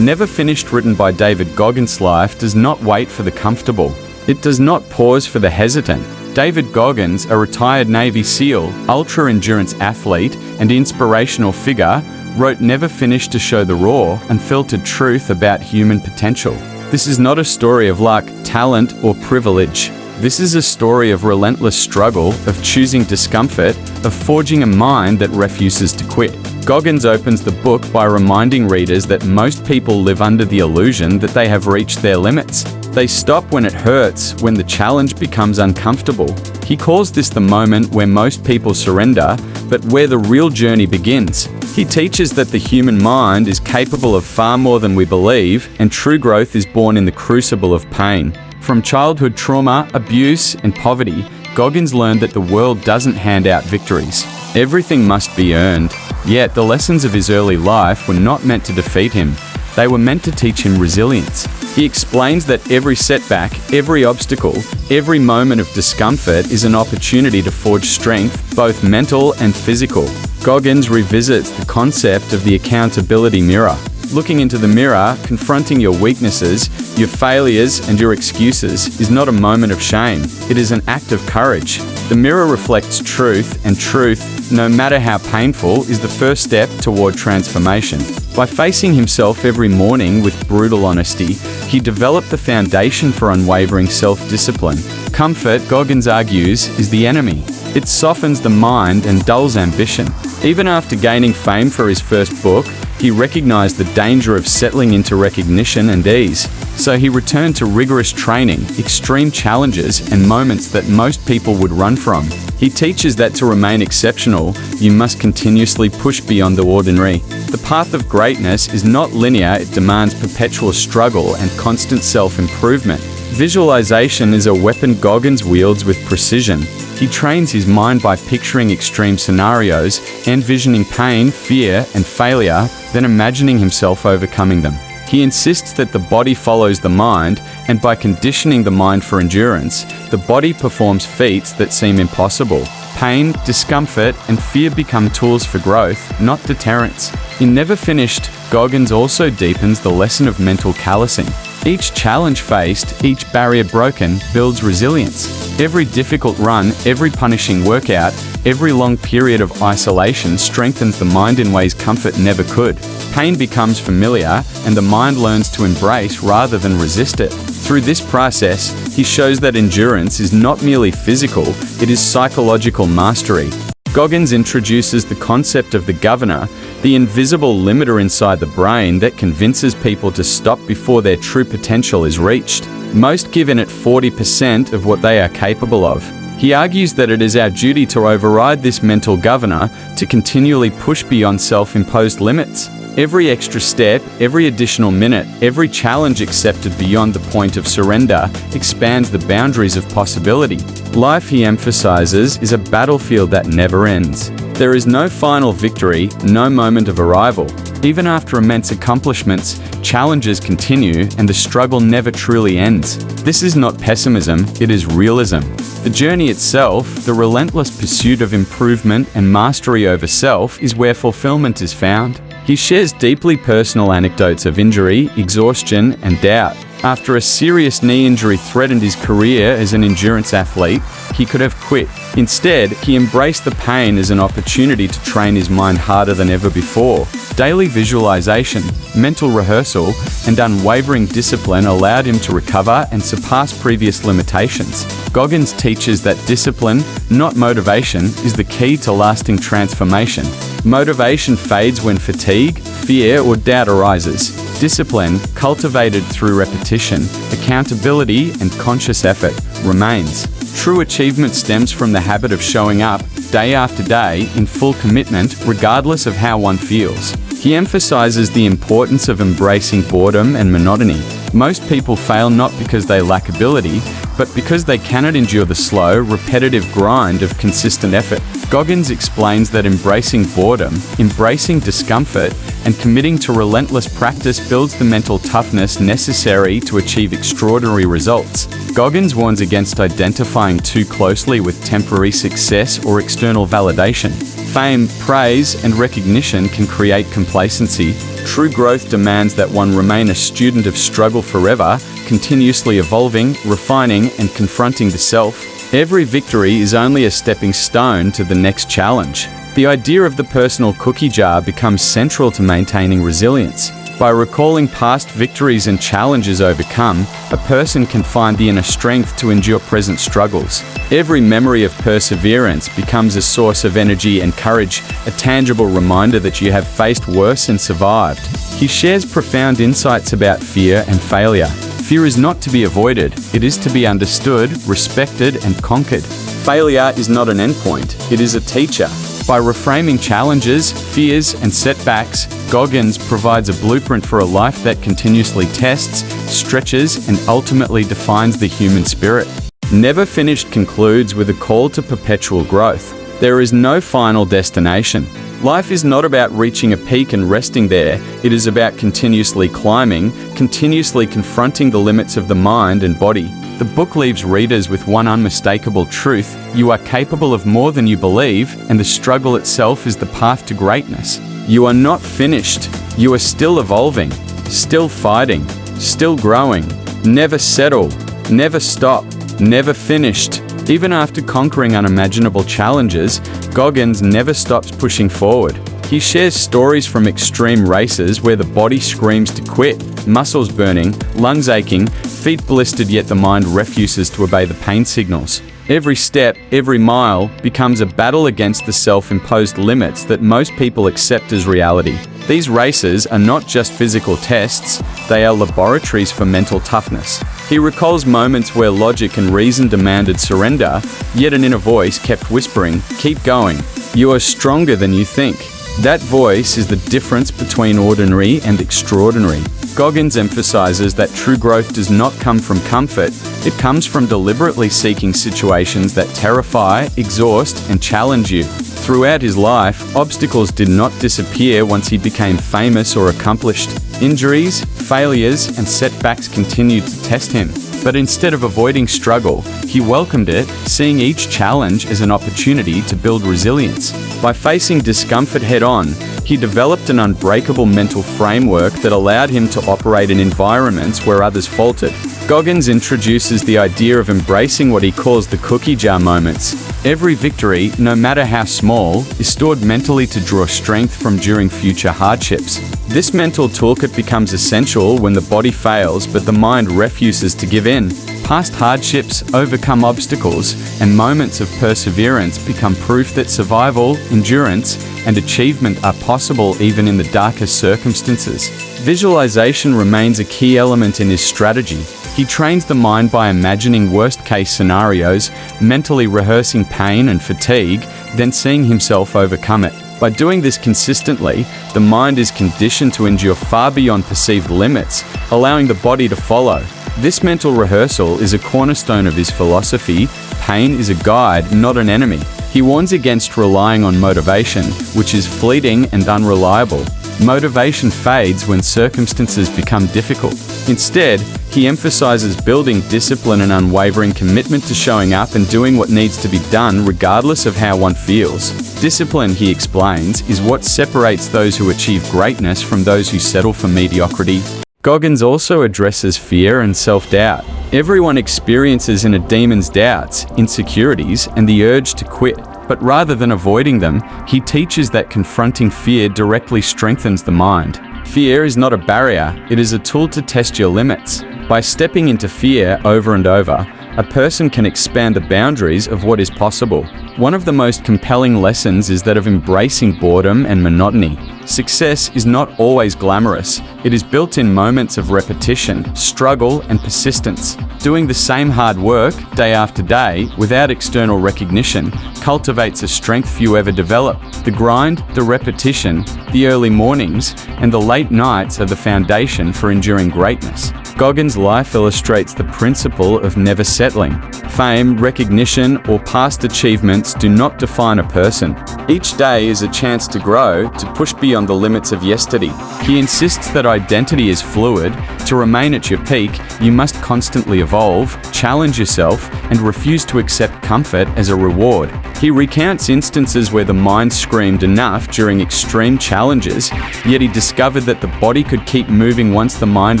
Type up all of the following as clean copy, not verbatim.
Never Finished, written by David Goggins. Life does not wait for the comfortable. It does not pause for the hesitant. David Goggins, a retired Navy SEAL, ultra-endurance athlete, and inspirational figure, wrote Never Finished to show the raw, unfiltered truth about human potential. This is not a story of luck, talent, or privilege. This is a story of relentless struggle, of choosing discomfort, of forging a mind that refuses to quit. Goggins opens the book by reminding readers that most people live under the illusion that they have reached their limits. They stop when it hurts, when the challenge becomes uncomfortable. He calls this the moment where most people surrender, but where the real journey begins. He teaches that the human mind is capable of far more than we believe, and true growth is born in the crucible of pain. From childhood trauma, abuse, and poverty, Goggins learned that the world doesn't hand out victories. Everything must be earned. Yet, the lessons of his early life were not meant to defeat him. They were meant to teach him resilience. He explains that every setback, every obstacle, every moment of discomfort is an opportunity to forge strength, both mental and physical. Goggins revisits the concept of the accountability mirror. Looking into the mirror, confronting your weaknesses, your failures, and your excuses is not a moment of shame. It is an act of courage. The mirror reflects truth, and truth, no matter how painful, is the first step toward transformation. By facing himself every morning with brutal honesty, he developed the foundation for unwavering self-discipline. Comfort, Goggins argues, is the enemy. It softens the mind and dulls ambition. Even after gaining fame for his first book, he recognized the danger of settling into recognition and ease. So he returned to rigorous training, extreme challenges, and moments that most people would run from. He teaches that to remain exceptional, you must continuously push beyond the ordinary. The path of greatness is not linear, it demands perpetual struggle and constant self-improvement. Visualization is a weapon Goggins wields with precision. He trains his mind by picturing extreme scenarios, envisioning pain, fear, and failure, then imagining himself overcoming them. He insists that the body follows the mind, and by conditioning the mind for endurance, the body performs feats that seem impossible. Pain, discomfort, and fear become tools for growth, not deterrents. In Never Finished, Goggins also deepens the lesson of mental callousing. Each challenge faced, each barrier broken, builds resilience. Every difficult run, every punishing workout, every long period of isolation strengthens the mind in ways comfort never could. Pain becomes familiar, and the mind learns to embrace rather than resist it. Through this process, he shows that endurance is not merely physical, it is psychological mastery. Goggins introduces the concept of the governor, the invisible limiter inside the brain that convinces people to stop before their true potential is reached. Most give in at 40% of what they are capable of. He argues that it is our duty to override this mental governor, to continually push beyond self-imposed limits. Every extra step, every additional minute, every challenge accepted beyond the point of surrender expands the boundaries of possibility. Life, he emphasizes, is a battlefield that never ends. There is no final victory, no moment of arrival. Even after immense accomplishments, challenges continue and the struggle never truly ends. This is not pessimism, it is realism. The journey itself, the relentless pursuit of improvement and mastery over self, is where fulfillment is found. He shares deeply personal anecdotes of injury, exhaustion, and doubt. After a serious knee injury threatened his career as an endurance athlete, he could have quit. Instead, he embraced the pain as an opportunity to train his mind harder than ever before. Daily visualization, mental rehearsal, and unwavering discipline allowed him to recover and surpass previous limitations. Goggins teaches that discipline, not motivation, is the key to lasting transformation. Motivation fades when fatigue, fear, or doubt arises. Discipline, cultivated through repetition, accountability, and conscious effort, remains. True achievement stems from the habit of showing up, day after day, in full commitment, regardless of how one feels. He emphasizes the importance of embracing boredom and monotony. Most people fail not because they lack ability, but because they cannot endure the slow, repetitive grind of consistent effort. Goggins explains that embracing boredom, embracing discomfort, and committing to relentless practice builds the mental toughness necessary to achieve extraordinary results. Goggins warns against identifying too closely with temporary success or external validation. Fame, praise, and recognition can create complacency, True growth demands that one remain a student of struggle forever, continuously evolving, refining, and confronting the self. Every victory is only a stepping stone to the next challenge. The idea of the personal cookie jar becomes central to maintaining resilience. By recalling past victories and challenges overcome, a person can find the inner strength to endure present struggles. Every memory of perseverance becomes a source of energy and courage, a tangible reminder that you have faced worse and survived. He shares profound insights about fear and failure. Fear is not to be avoided, it is to be understood, respected, and conquered. Failure is not an endpoint, it is a teacher. By reframing challenges, fears, and setbacks, Goggins provides a blueprint for a life that continuously tests, stretches, and ultimately defines the human spirit. Never Finished concludes with a call to perpetual growth. There is no final destination. Life is not about reaching a peak and resting there. It is about continuously climbing, continuously confronting the limits of the mind and body. The book leaves readers with one unmistakable truth: you are capable of more than you believe, and the struggle itself is the path to greatness. You are not finished. You are still evolving, still fighting, still growing. Never settle, never stop, never finished. Even after conquering unimaginable challenges, Goggins never stops pushing forward. He shares stories from extreme races where the body screams to quit, muscles burning, lungs aching, feet blistered, yet the mind refuses to obey the pain signals. Every step, every mile, becomes a battle against the self-imposed limits that most people accept as reality. These races are not just physical tests, they are laboratories for mental toughness. He recalls moments where logic and reason demanded surrender, yet an inner voice kept whispering, "Keep going. You are stronger than you think." That voice is the difference between ordinary and extraordinary. Goggins emphasizes that true growth does not come from comfort, it comes from deliberately seeking situations that terrify, exhaust, and challenge you. Throughout his life, obstacles did not disappear once he became famous or accomplished. Injuries, failures, and setbacks continued to test him. But instead of avoiding struggle, he welcomed it, seeing each challenge as an opportunity to build resilience. By facing discomfort head-on, he developed an unbreakable mental framework that allowed him to operate in environments where others faltered. Goggins introduces the idea of embracing what he calls the cookie jar moments. Every victory, no matter how small, is stored mentally to draw strength from during future hardships. This mental toolkit becomes essential when the body fails but the mind refuses to give in. Past hardships, overcome obstacles, and moments of perseverance become proof that survival, endurance, and achievement are possible even in the darkest circumstances. Visualization remains a key element in his strategy. He trains the mind by imagining worst-case scenarios, mentally rehearsing pain and fatigue, then seeing himself overcome it. By doing this consistently, the mind is conditioned to endure far beyond perceived limits, allowing the body to follow. This mental rehearsal is a cornerstone of his philosophy. Pain is a guide, not an enemy. He warns against relying on motivation, which is fleeting and unreliable. Motivation fades when circumstances become difficult. Instead, he emphasizes building discipline and unwavering commitment to showing up and doing what needs to be done regardless of how one feels. Discipline, he explains, is what separates those who achieve greatness from those who settle for mediocrity. Goggins also addresses fear and self-doubt. Everyone experiences inner demons, doubts, insecurities, and the urge to quit. But rather than avoiding them, he teaches that confronting fear directly strengthens the mind. Fear is not a barrier, it is a tool to test your limits. By stepping into fear over and over, a person can expand the boundaries of what is possible. One of the most compelling lessons is that of embracing boredom and monotony. Success is not always glamorous. It is built in moments of repetition, struggle, and persistence. Doing the same hard work, day after day, without external recognition, cultivates a strength few ever develop. The grind, the repetition, the early mornings, and the late nights are the foundation for enduring greatness. Goggins' life illustrates the principle of never settling. Fame, recognition, or past achievements do not define a person. Each day is a chance to grow, to push beyond the limits of yesterday. He insists that identity is fluid. To remain at your peak, you must constantly evolve, challenge yourself and refuse to accept comfort as a reward. He recounts instances where the mind screamed enough during extreme challenges, yet he discovered that the body could keep moving once the mind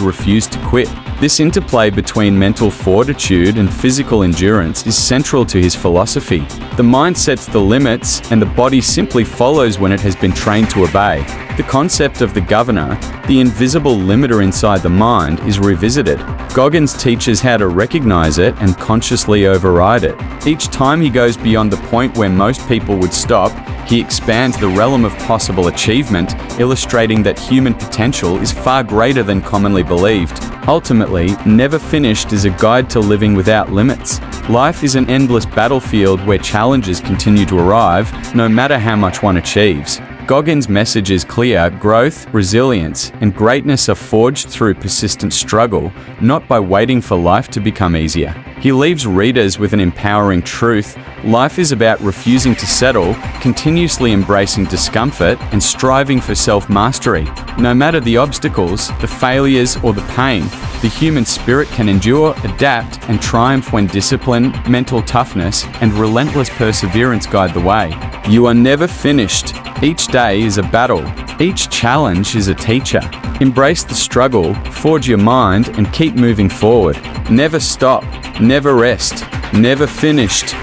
refused to quit. This interplay between mental fortitude and physical endurance is central to his philosophy. The mind sets the limits, and the body simply follows when it has been trained to obey. The concept of the governor, the invisible limiter inside the mind, is revisited. Goggins teaches how to recognize it and consciously override it. Each time he goes beyond the point where most people would stop, he expands the realm of possible achievement, illustrating that human potential is far greater than commonly believed. Ultimately, Never Finished is a guide to living without limits. Life is an endless battlefield where challenges continue to arrive, no matter how much one achieves. Goggins' message is clear: growth, resilience, and greatness are forged through persistent struggle, not by waiting for life to become easier. He leaves readers with an empowering truth: life is about refusing to settle, continuously embracing discomfort, and striving for self-mastery. No matter the obstacles, the failures, or the pain, the human spirit can endure, adapt, and triumph when discipline, mental toughness, and relentless perseverance guide the way. You are never finished. Each day is a battle. Each challenge is a teacher. Embrace the struggle, forge your mind, and keep moving forward. Never stop, never rest, never finished.